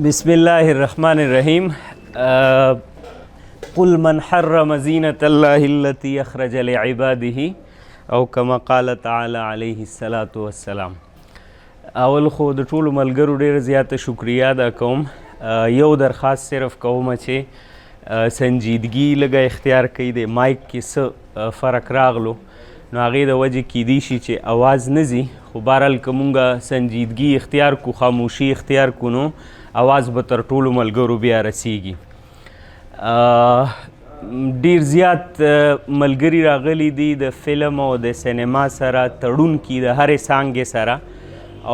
बिस्मिल्लाहिर्रहमानिर्रहीम। कुल मन हर्रम ज़ीनतल्लाहिल्लती अख़रज लिइबादिही औ कमा क़ाल तआला अलैहिस्सलातु वस्सलाम। اول خو د ټولو ملګرو ډېره زیاته شکریه ادا کوم. یو درخواست صرف کوم چې سنجیدګي لږه اختیار کړئ. د مایک کې څه فرق راغلو نو هغې د وجې کیدی شي چې اواز نه ځي، خو بهرحال که مونږ سنجیدګي اختیار کو، خاموشي اختیار کو، نو اواز به تر ټولو ملګرو بیا رسیږي. ډیر زیات ملګري راغلي دي د فلم او د سینما سره تړون کی د هرې څانګې سره،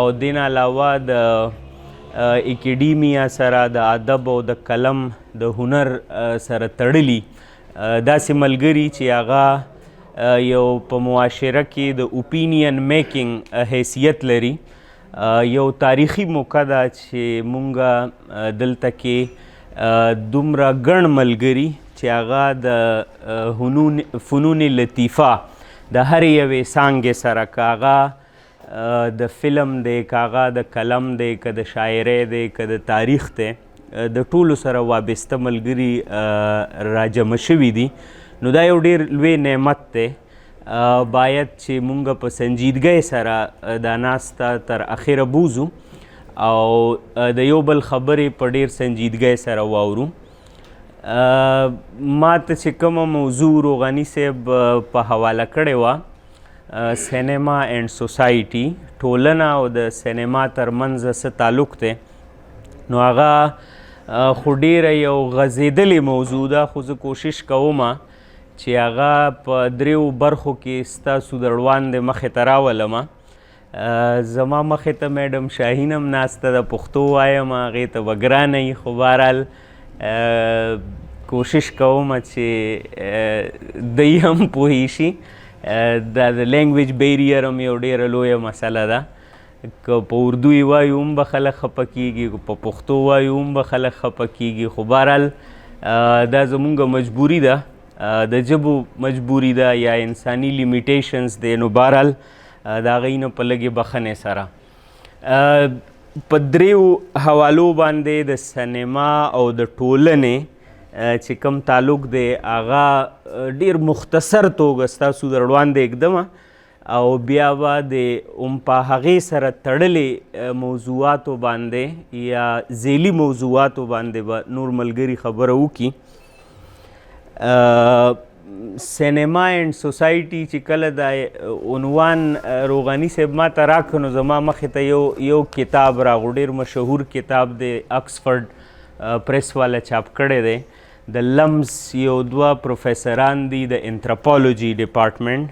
او دین علاوه د اکیډیمیا سره د ادب او د قلم د هنر سره تړلي داسې ملګري چې هغه یو په معاشره کې د اوپینین میکینګ حیثیت لري. یو تاریخي موقع ده چې مونږ دلته کې دومره ګڼ ملګري چې هغه د فنون لطیفه د هرې یوې څانګې سره، که هغه د فلم دی، که هغه د قلم دی، که د شاعرۍ دی، که د تاریخ دی، د ټولو سره وابسته ملګري راجمع شوي دي. نو دا یو ډیر لوی نعمت دی. باید چې مونږ په سنجیدګۍ سره دا ناسته تر اخره بوزو او د یو بل خبرې په ډیر سنجیدګۍ سره واورو. ما ته چې کومه موضوع روغاني صاحب په حواله کړې وه، سینما اینڈ سوسایټي، ټولنه او د سینما ترمنځ څه تعلق دی، نو هغه خو ډیره یو غځېدلې موضوع ده، خو زه کوشش کوم چې هغه په دریو برخو کې ستاسو د وړاندې مخې ته راولم. زما مخې ته میډم شاهین هم ناسته ده، پښتو وایم، هغې ته به ګرانه وي، خو بهرحال کوشش کوم چې دی هم پوهی شي. دا د لینګویج بیریر هم یو ډیره لویه مسله ده. که په اردو یې وایو هم به خلک خفه کېږي، که په پښتو وایو هم به خلک خفه کېږي، خو بهرحال دا زمونږ مجبوري ده، د ژبو مجبوري ده یا انساني لیمیټیشنز دی. نو بهرحال د هغې نه په لږې بخښنې سره په دریو حوالو باندې د سینما او د ټولنې چې کوم تعلق دی هغه ډیر مختصر توګه ستاسو در وړاندې ږدم، او بیا به د په هغې سره تړلې موضوعاتو باندې یا ذیلي موضوعاتو باندې به نور ملګري خبره وکړي. سینما اینڈ سوسایټي چې کله د عنوان روغاني صاحب ما ته راکړ نو زما مخې ته یو کتاب راغو، ډیر مشهور کتاب دی، آکسفورډ پریس والا چاپ کړی دی. د لمز یو دوه پروفیسران دي د انتروپولوژي ډپارټمنټ،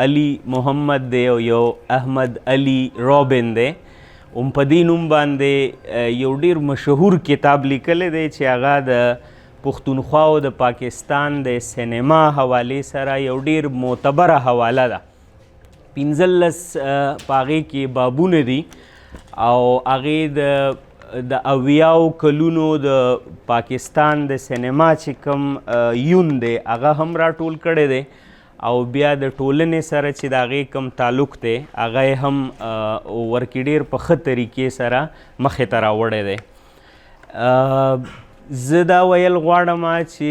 علي محمد دی او یو احمد علي رابن دی. هم په دې نوم باندې یو ډیر مشهور کتاب لیکلی دی چې هغه د پښتونخوا او د پاکستان د سینما حوالې سره یو ډیر معتبره حواله ده. 15 په هغې کې بابونه دي او هغې د اویاو کلونو د پاکستان د سینما چې کوم یون دی هغه هم راټول کړی دی، او بیا د ټولنې سره چې د هغې کوم تعلق دی هغه یې هم ورکې ډیر په ښه طریقې سره مخې ته راوړی دی. زه دا ویل غواړم چې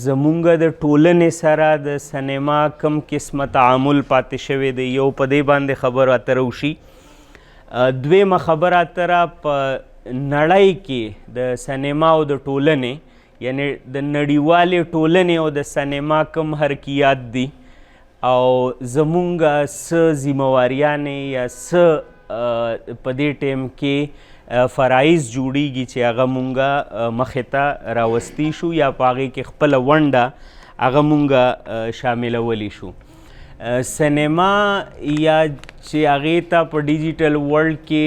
زمونږ د ټولنې سره د سینما کم قسمه تعامل پاتې شوی دی. یو په دې باندې خبر اتره وشي. دویمه خبر اتره په نړۍ کې د سینما او د ټولنې، یعنی د نړیوالې ټولنې او د سینما کم حرکیات دي، او زمونږ څه ذمهواریانې یا څه په دې ټیم کې فرایض جوړیږي چې هغه مونږ مخې ته راوستی شو یا په هغې کې خپله ونډه هغه مونږ شاملولی شو. سینما یا چې هغې ته په ډیجیټل ورلډ کې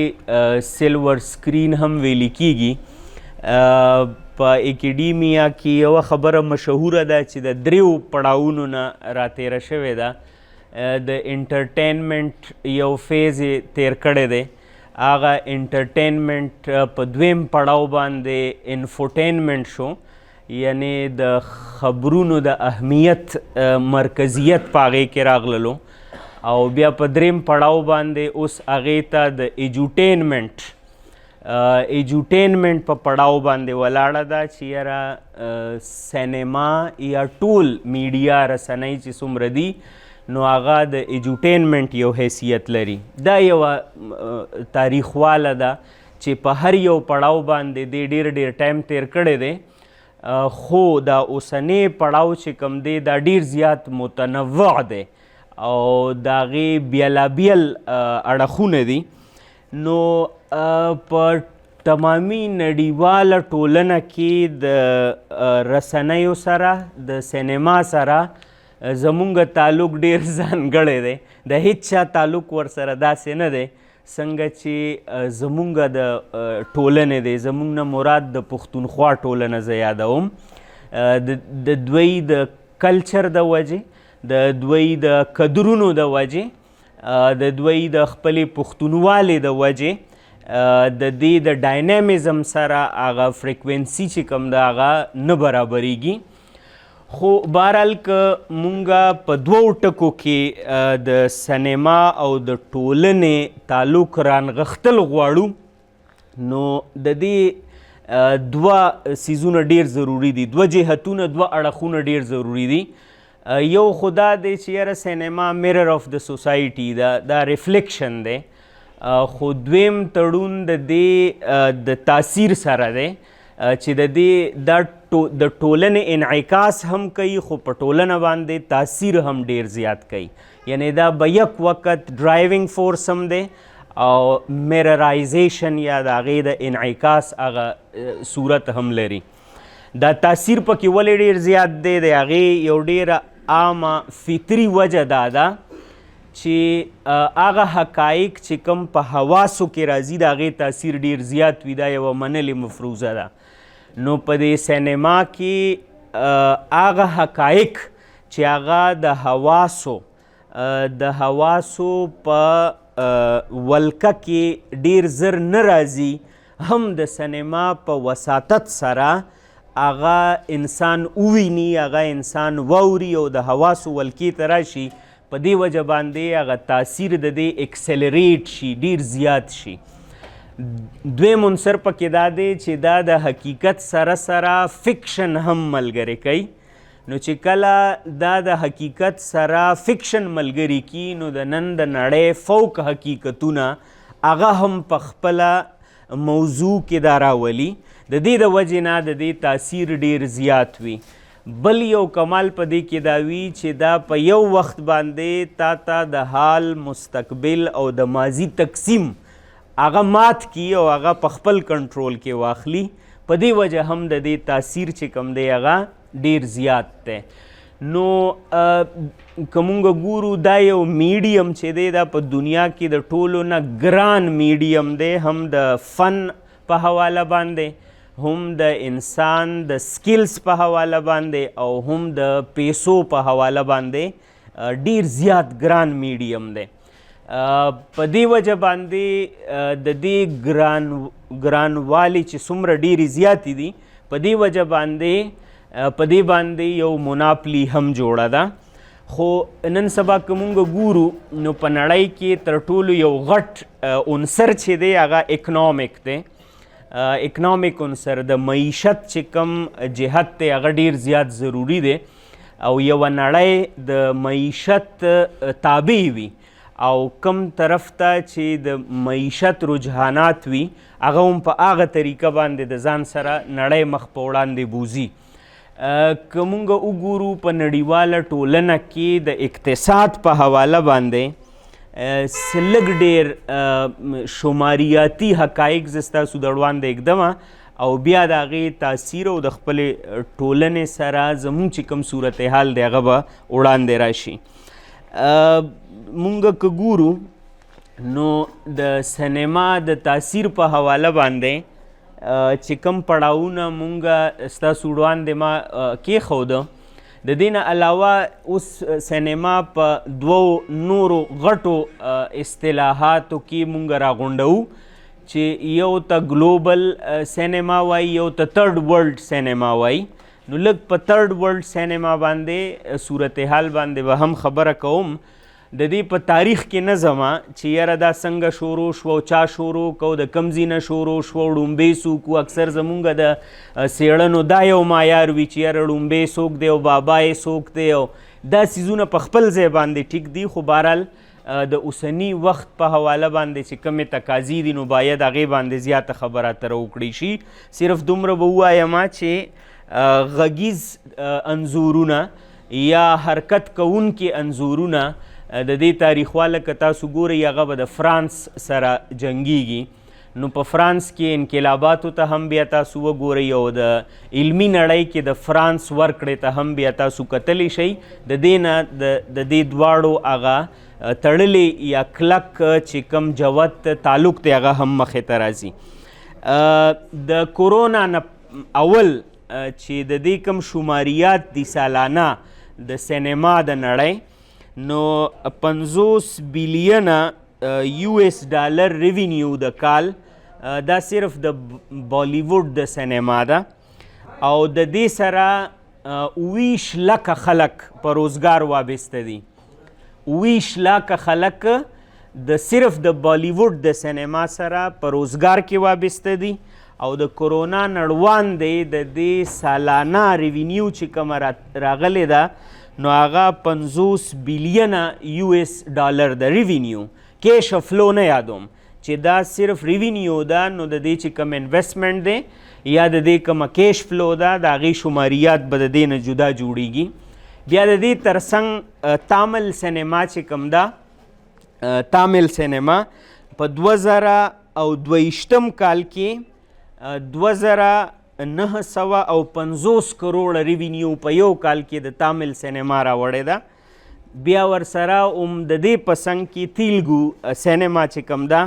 سلور سکرین هم ویلی کیږي، په اکیډیمیا کې یوه خبره مشهوره ده چې د دریو پړاوونو نه راتیره شوې ده. د انټرټینمنټ یو فیز یې تیر کړی دی، هغه انټرټینمنټ په دویم پړاو باندې انفوټینمنټ شو، یعنی د خبرونو د اهمیت مرکزیت په هغې کې راغللو، او بیا په دریم پړاو باندې اوس هغې ته د ایجوټینمنټ ایجوټینمنټ په پړاو باندې ولاړه ده چې یاره سینما یا ټول میډیا رسنۍ چې څومره دي نو هغه د ایجوټینمنټ یو حیثیت لري. دا یوه تاریخواله ده چې په هر یو پړاو باندې دی ډېر ټایم تیر کړی دی، خو دا اوسنی پړاو چې کوم دی دا ډېر زیات متنوع دی او د هغې بیلابیل اړخونه دي. نو په تمامي نړیواله ټولنه کې د رسنیو سره د سینما سره زمونږ تعلق ډېر ځانګړی دی. د هیڅ چا تعلق ورسره داسې نه دی څنګه چې زمونږ د ټولنې دی. زمونږ نه مراد د پښتونخوا ټولنه زه یادوم. د دوی د کلچر د وجې، د دوی د قدرونو د وجې، د دوی د خپلې پښتونوالې د وجې د دې د ډاینامیزم سره هغه فریکوینسي چې کوم ده هغه نه برابریږي. خو بهرحال که مونږ په دوو ټکو کې د سینما او د ټولنې تعلق رانغښتل غواړو نو د دې دوه څیزونه ډېر ضروري دي، دوه جهتونه، دوه اړخونه ډېر ضروري دي. یو خدا دی چې یاره سینما میرر آف د سوسایټي ده، دا ریفلیکشن دی. خو دویم تړون د دې د تاثیر سره دی چې د دې دا د ټولنې انعکاس هم کوي خو په ټولنه باندې تاثیر هم ډیر زیات کوي. یعنی دا به یک وخت ډرایوینګ فورس هم دی او میررایزیشن یا د هغې د انعکاس هغه صورت هم لري. دا تاثیر پکې ولې ډیر زیات دی؟ د هغې یو ډیره عامه فطري وجه دا ده چې هغه حقایق چې کوم په حواسو کې راځي د هغې تاثیر ډیر زیات وي. دا یوه منلې مفروضه ده. نو په دې سینما کې هغه حقایق چې هغه د حواسو په ولکه کې ډیر زر نه راځي، هم د سینما په وساطت سره هغه انسان وویني، هغه انسان واوري او د حواسو ولکې ته راشي. په دې وجه باندې هغه تاثیر د دې اکسلریټ شي، ډیر زیات شي. دویم عنصر پکې دا دی چې دا د حقیقت سره سره فکشن هم ملګری کوي. نو چې کله دا د حقیقت سره فکشن ملګری کی نو د نن د نړۍ فوق حقیقتونه هغه هم په خپله موضوع کې دا راولي. د دې د وجې نه د دې تاثیر ډیر زیات وي. بل یو کمال په دې کې دا وي چې دا په یو وخت باندې تا د حال، مستقبل او د ماضي تقسیم هغه مات کی او هغه په خپل کنټرول کې واخلي. په دې وجه هم د دې تاثیر چې کوم دی هغه ډیر زیات دی. نو که مونږ ګورو دا یو میډیم چې دی دا په دنیا کې د ټولو نه ګران میډیم دی، هم د فن په حواله باندې، هم د انسان د سکلز په حواله باندې او هم د پیسو په حواله باندې ډیر زیات ګران میډیم دی. په دې وجه باندې د دې ګرانوالي چې څومره ډیرې زیاتې دي په دې وجه باندې یو موناپلی هم جوړه ده. خو نن سبا که مونږ ګورو نو په نړۍ کې تر ټولو یو غټ عنصر چې دی هغه اکنامک دی. اکنامک عنصر د معیشت چې کم جهت دی هغه ډیر زیات ضروری دی او یوه نړۍ د معیشت تابع وي او کم طرف ته چې د معیشت رجحانات وي هغه هم په هغه طریقه باندې د ځان سره نړۍ مخ په وړاندې بوځي. که مونږ وګورو په نړیواله ټولنه کې د اقتصاد په حواله باندې لږ ډېر شماریاتي حقایق زه ستاسو د وړاندې ږدمه او بیا د هغې تاثیر او د خپلې ټولنې سره زموږ چې کوم صورتحال دی هغه به وړاندې راشي. مونږ که ګورو نو د سینما د تاثیر په حواله باندې چې کوم پړاوونه مونږ ستاسو وړاندې ما کېښوده، د دې نه علاوه اوس سینما په دوو نورو غټو اصطلاحاتو کې مونږ راغونډوو چې یو ته ګلوبل سینما وایي، یو ته تھرډ ورلډ سینما وایي. نو لږ په تھرډ ورلډ سینما باندې صورتحال باندې به هم خبره کوم. د دې په تاریخ کې نه ځما چې یاره دا څنګه شروع شو او چا شروع کو د کوم ځای نه شروع شو ړومبی څوک و. اکثر زمونږ د څېړنو دا یو معیار وي چې یاره ړومبی څوک دی او بابا یې څوک دی، او دا څیزونه په خپل ځای باندې ټیک دي، خو بهرحال د اوسني وخت په حواله باندې چې کومې تقاضي دي نو باید هغې باندې زیاته خبره اتره وکړی شي. صرف دومره به ووایم چې غږیز انځورونه یا حرکت کوونکي انځورونه د دې تاریخواله که تاسو ګورئ هغه به د فرانس سره جنګیږي، نو په فرانس کې انقلاباتو ته هم بیا تاسو وګورئ او د علمي نړۍ کې د فرانس ورکړې ته هم بیا تاسو کتلی شئ. د دې نه د دې دواړو هغه تړلې یا کلک چې کوم جوت تعلق دی هغه هم مخې ته راځي. د کورونا نه اول چې د دې کوم شماریات دي سالانه د سینما د نړۍ، نو 50 بلیونه US ډالر ریوینیو د کال دا صرف د بالیووډ د سینما ده، او د دې سره 20 لکه خلک په روزګار وابسته دي. 20 لکه خلک د صرف د بالیووډ د سینما سره په روزګار کې وابسته دي، او د کرونا نړوان دی د دې سالانه ریوینیو چې کومه راغلی ده نو هغه 50 بلیونه US ډالر د ریوینیو. کیش فلو نه یادوم چې دا صرف ریوینیو ده، نو د دې چې کوم انویسټمنټ دی یا د دې کومه کیش فلو ده د هغې شماریات به د دې نه جدا جوړیږي. بیا د دې ترڅنګ تامل سینما چې کوم ده، تامل سینما په 2022 کال کې 2950 کروڑ ریوینیو په یو کال کې د تامل سینما راوړې ده. بیا ورسره د دې په څنګ کې تیلګو سینما چې کوم ده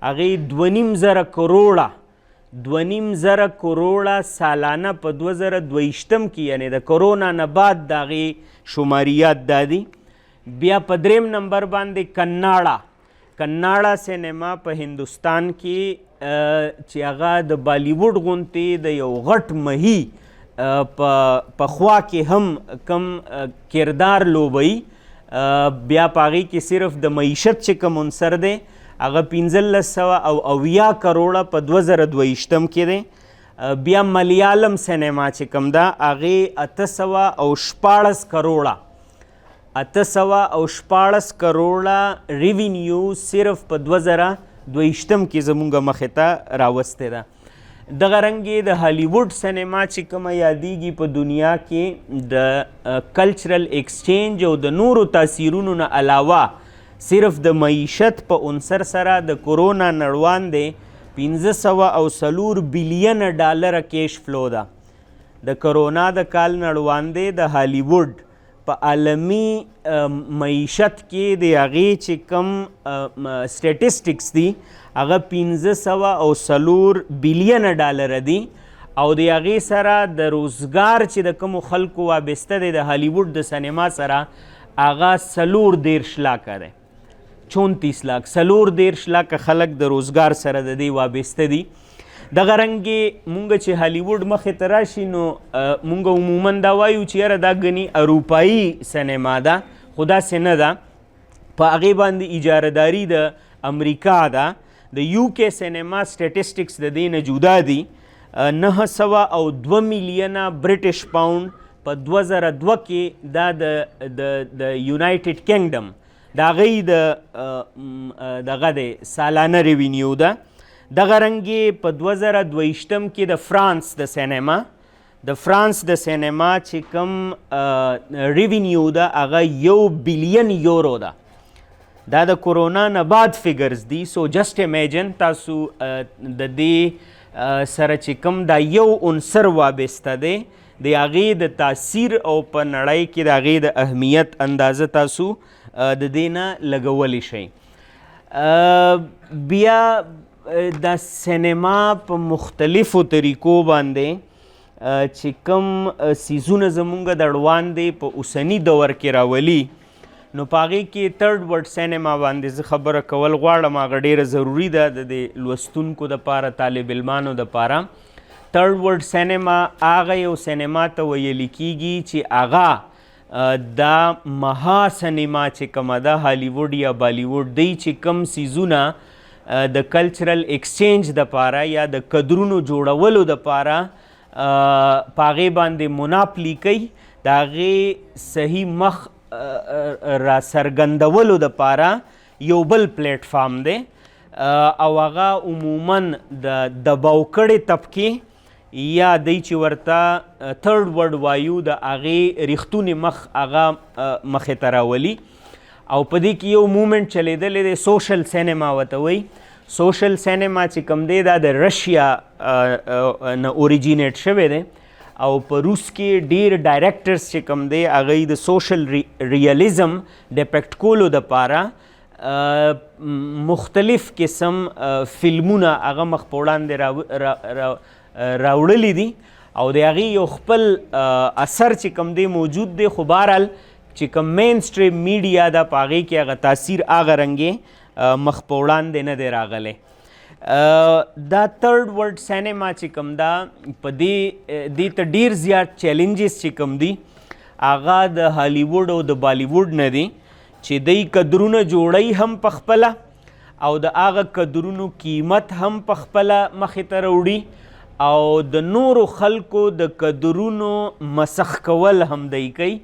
هغې 2.5 کروڑه سالانه په 2022 کې یعنی د کرونا نه بعد د هغې شماریات دا دي. بیا په 3 نمبر باندې کناړه سینما په هندوستان کې چې هغه د بالیووډ غونتې د یو غټ مهي په خوا کې هم کم کردار لوبوي. بیا په هغې کې صرف د معیشت چې کوم عنصر دی هغه 1590 کروڑه په 2022 کې دی. بیا ملیالم سینما چې کوم ده هغې 816 کروڑه ریوینیو صرف په 2022 کې زمونږ مخې ته راوستی ده. دغه رنګې د هالیووډ سینما چې کومه یادیږي په دنیا کې د کلچرل ایکسچینج او د نورو تاثیرونو نه علاوه صرف د معیشت په عنصر سره د کرونا نړوان دی 504 بلیون ډالر کیش فلو ده. د کرونا د کال نړوان دی د هالیووډ په عالمي معیشت کې د هغې چې کوم سټیټسټکس دي هغه 504 بلیون ډالر دي، او د هغې سره د روزګار چې د کومو خلکو وابسته دی د هالیووډ د سینما سره هغه 34 لاکه دی، 34 لاک 34 لاکه خلک د روزګار سره د دې وابسته دي. دغه رنګې مونږ چې هالیووډ مخې ته راشي نو مونږ عموما دا وایو چې یاره دا ګنې اروپایي سینما ده، خو داسې نه ده. په هغې باندې اجارهداري د امریکا ده. د UK سینما سټیټسټکس د دې نه جدا دي. 902 میلیونه برټش پاونډ په 2002 کې دا د یونایټډ کنګډم د هغې دغه د سالانه ریوینیو ده. دغه رنګې په 2022 کې د فرانس د سینما چې کوم ریوینیو ده هغه 1 بلیون یورو ده. دا د کرونا نه بعد فیګرز دي. سو جسټ امیجن تاسو د دې سره چې کوم دا یو عنصر وابسته دی د هغې د تاثیر او په نړۍ کې د هغې د اهمیت اندازه تاسو د دې نه لګولی شئ. بیا د سینما په مختلفو طریقو باندې چې کوم سیزونه زمونږ د اړوان دی په اوسني دور کې راولي نو په هغې کې تھرډ ورډ سینما باندې زه خبره کول غواړم. هغه ډیره ضروري ده د لوستونکو دپاره، طالب علمانو دپاره. تھرډ ورډ سینما هغه یو سینما ته ویلی کیږي چې هغه دا مها سینما چې کومه ده هالیوډ یا بالیوډ دی چې کم سیزونه د کلچرل ایکسچینج دپاره یا د قدرونو جوړولو دپاره په هغې باندې مناپلی کوي د هغې صحیح مخ را څرګندولو دپاره یو بل پلیټفارم دی او هغه عموما د دباو کړې طبقې یا دی چې ورته تھرډ ورلډ وایو د هغې ریښتونې مخ هغه مخې ته راولي او په دې کې یو مومنټ چلیدلی دی سوشل سینما ورته وایي سوشل سینما چې کوم دی دا د رشیا نه اوریجینیټ شوی دی او په روس کې ډیر ډایرکټرز چې کوم دی هغوی د سوشل ریالیزم ډیپیکټ کولو دپاره مختلف قسم فلمونه هغه مخ په وړاندې راوړلی دي او د هغې یو خپل اثر چې کوم دی موجود دی خو بهرحال چې کوم مین سټریم میډیا ده په هغې کې هغه تاثیر هغه رنګې مخ په وړاندې نه دی راغلی دا تھرډ ورلډ سینما چې کوم ده په دې ته ډیر زیات چیلنجز چې کوم دي هغه د هالیوډ او د بالیوډ نه دي چې دی قدرونه جوړی هم په خپله او د هغه قدرونو قیمت هم په خپله مخې ته راوړي او د نورو خلکو د قدرونو مسخ کول هم دی کوي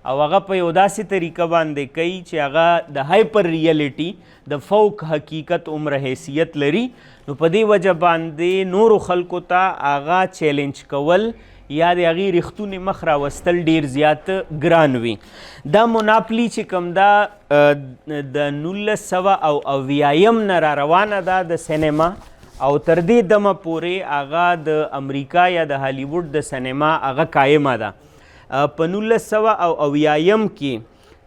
او هغه په یو داسې طریقه باندې کوي چې هغه د هایپر ریالټي د فوق حقیقت عمر حیثیت لري نو په دې وجه باندې نورو خلکو ته هغه چیلنج کول یا د هغې ریښتونې مخ راوستل ډیر زیات ګران وي دا مناپلی چې کوم دا د 1980 نه را روانه ده د سینما او تر دې دمه پورې هغه د امریکا یا د هالیوډ د سینما هغه قایمه ده په 1980 کې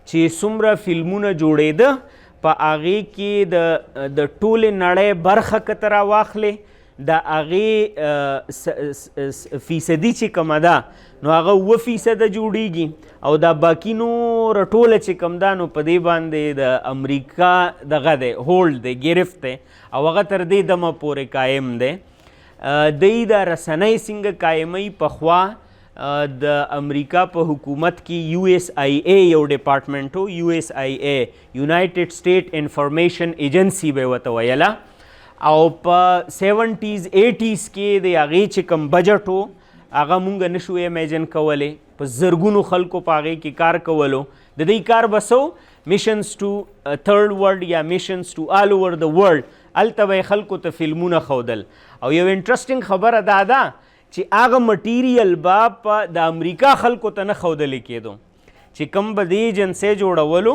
چې څومره فلمونه جوړېده په هغې کې د ټولې نړۍ برخه که ته راواخلې د هغې فیصدي چې کومه ده نو هغه 7% جوړیږي او دا باقي نور ټوله چې کوم ده نو په دې باندې د امریکا دغه دی هولډ دی ګرفت دی او هغه تر دې دمه پورې قایم دی دی دا رسنۍ څنګه قایموي پخوا د امریکا په حکومت کې USIA یو ډپارټمنټ و USIA یونایټډ سټیټ انفارمیشن ایجنسی به ورته ویله او په 70s 80s کې د هغې چې کوم بجټ و هغه مونږ نشو امیجن کولی په زرګونو خلکو په هغې کې کار کولو د دې کار به سو میشنز ټو تھرډ ورلډ یا میشنز ټو آل اوور د ورلډ هلته به یې خلکو ته فلمونه ښودل او یو انټرسټینګ خبره دا ده چې هغه مټیریل به د امریکا خلکو ته نه ښودلی کېدو چې کوم به دې ایجنسۍ جوړولو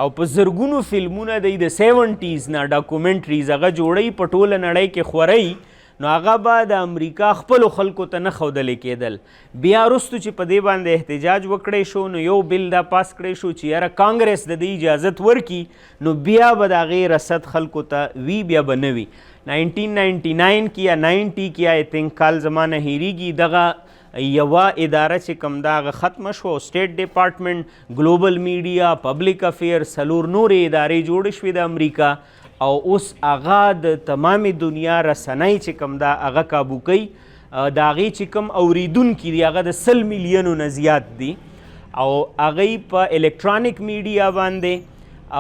او په زرګونو فلمونه دی د 70s نه ډاکومنټریز هغه جوړی په ټوله نړۍ کې خورئ نو هغه به د امریکا خپلو خلکو ته نه ښودلی کېدل بیا وروستو چې په دې باندې احتجاج وکړی شو نو یو بل دا پاس کړی شو چې یاره کانګرس د دې اجازت ورکړي نو بیا به د هغې رسد خلکو ته وي بیا به نه وي 1999 کې یا 90 کې آی تھنک کال زما نه هیریږي دغه یوه اداره چې کوم ده هغه ختمه شوه سټیټ ډپارټمنټ ګلوبل میډیا پبلک افیر څلور نورې ادارې جوړې شوې د امریکا او اوس هغه د تمامې دنیا رسنۍ چې کوم ده هغه کابو کوي د هغې چې کوم اوریدونکي دي هغه د 100 میلیونو نه زیات دي او هغوی په الکترانیک میډیا باندې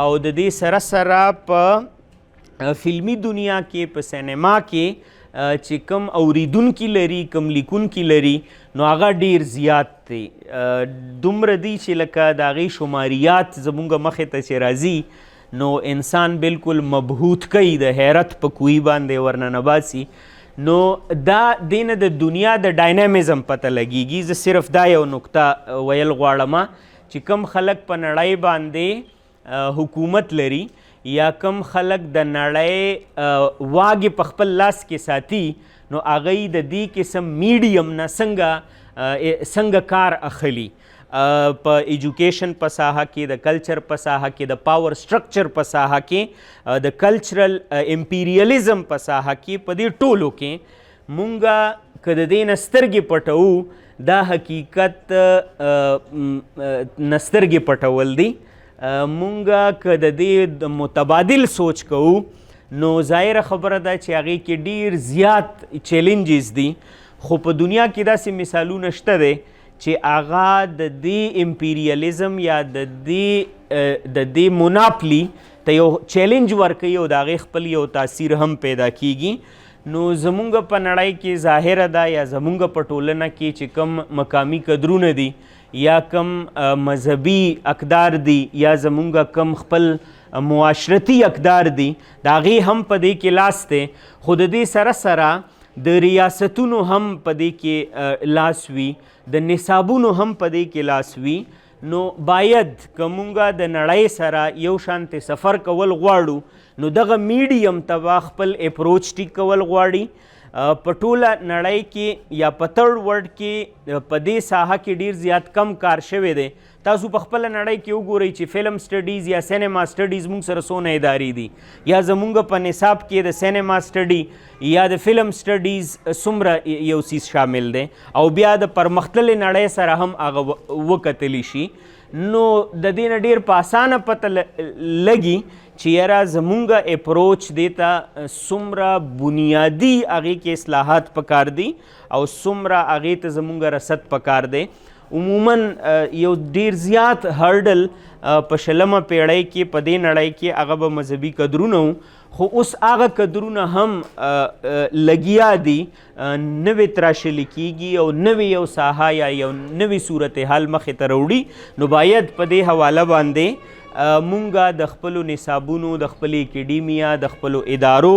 او د دې سره سره په فلمی دنیا کې په سینما کې چې کم اوریدونکي لري کم لیکونکي لري نو هغه ډیر زیات دی دومره دی چې لکه د هغې شماریات زمونږ مخې ته چې راځي نو انسان بالکل مبهوت کوي د حیرت په کوی باندې ورننه باسي نو دا دینه د دنیا د ډاینامیزم پته لګیږي زه صرف دا یو نکته ویل غواړم چې کم خلک په نړۍ باندې حکومت لري یا کم خلک د نړۍ واګې په خپل لاس کې ساتي نو هغوی د دې قسم میډیم نه څنګه کار اخلي په ایجوکیشن په ساحه کې د کلچر په ساحه کې د پاور سټرکچر په ساحه کې د کلچرل امپیریالیزم په ساحه کې په دې ټولو کې مونږه که د دې نه سترګې پټوو دا حقیقت نه سترګې پټول دي مونږه که د دې متبادل سوچ کوو نو ظاهره خبره ده چې هغې کې ډیر زیات چیلنجز دي خو په دنیا کې داسې مثالونه شته دی چې هغه د دې امپیریالیزم یا د دې موناپلی ته یو چیلنج ورکوي او د هغې خپل یو تاثیر هم پیدا کیږي. نو زمونږ په نړۍ کې ظاهره ده یا زمونږ په ټولنه کې چې کم مقامی قدرونه دي یا کم مذهبي اقدار دي یا زمونږ کم خپل معاشرتی اقدار دي د هغې هم په دې کې لاس دی، خو د دې سره سره د ریاستونو هم په دې کې لاس وي، د نصابونو هم په دې کې لاس وي. نو باید که مونږ د نړۍ سره یو شانتې سفر کول غواړو نو دغه میډیم ته به خپل اپروچ ټیک کول غواړي. په ټوله نړۍ کې یا په تھرډ ورلډ کې په دې ساحه کې ډیر زیات کم کار شوی دی. تاسو په خپله نړۍ کې وګورئ چې فلم سټډیز یا سینما سټډیز مونږ سره څونه ادارې دي، یا زمونږ په نصاب کې د سینما سټډي یا د فلم سټډیز څومره یو څیز شامل دی، او بیا د پرمختللې نړۍ سره هم هغه وکتلی شي. نو د دې نه ډیر په اسانه پته لګي چې یاره زمونږ اپروچ دی ته څومره بنیادي هغې کې اصلاحات پکار دي او څومره هغې ته زمونږ رصد پکار دی. عموما یو ډیر زیات هرډل په 20مه پیړۍ کې په دې نړۍ کې هغه به مذهبي قدرونه وو، خو اوس هغه قدرونه هم لګیا دي نوې تراشلي کیږي او نوې یو ساحه یا یو نوې صورتحال مخې ته راوړي. نو باید په دې حواله باندې مونږه د خپلو نصابونو، د خپل اکیډیمیا، د خپلو ادارو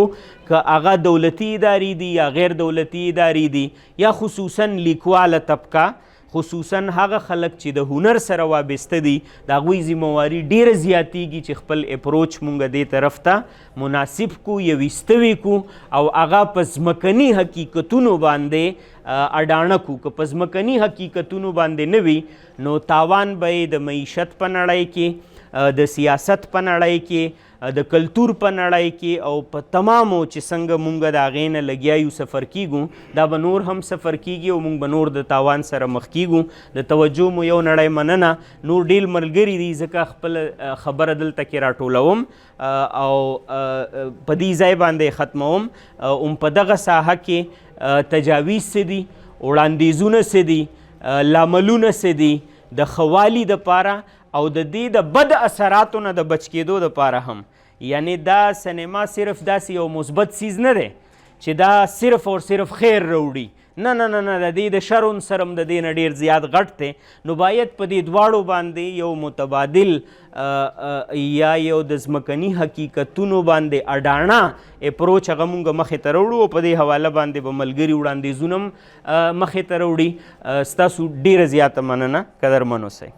که هغه دولتي ادارې دي یا غیر دولتي ادارې دي یا خصوصا لیکواله طبقه، خصوصا هغه خلک چې د هنر سره وابسته دي، د هغوی ذمواري ډیره زیاتیږي چې خپل اپروچ مونږ دې طرف ته مناسب کو، یو ایستوي کو او هغه په ځمکني حقیقتونو باندې اډانه کو. که په ځمکني حقیقتونو باندې نه وي نو تاوان به یې د معیشت په نړۍ کې، د سیاست په نړۍ کې، د کلتور په نړۍ کې او په تمامو چې څنګه مونږ د هغې نه لګیا یو سفر کیږو دا به نور هم سفر کیږي او مونږ به نور د تاوان سره مخ کیږو. د توجه مو یو نړۍ مننه. نور ډېر ملګري دي ځکه خپل خبره دلته کې راټولوم او په دې ځای باندې ختموم. په دغه ساحه کې تجاویز څه دي، وړاندیزونه څه دي، لاملونه څه دي د ښه والي دپاره او د دې د بد اثراتو نه د بچ کېدو دپاره هم. یعنی دا سینما صرف داسې یو مثبت چیز نه دی چې دا صرف اور صرف خیر راوړي، نه نه نه نه، د دې د شر عنصر هم د دې نه ډېر زیات غټ دی. نو باید په دې دواړو باندې یو متبادل یا یو د ځمکني حقیقتونو باندې اډاڼه اپروچ هغه مونږ مخې ته راوړو او په دې حواله باندې به ملګري وړاندیزونه هم مخې ته راوړي. ستاسو ډېره زیاته مننه، قدرمن اوسئ.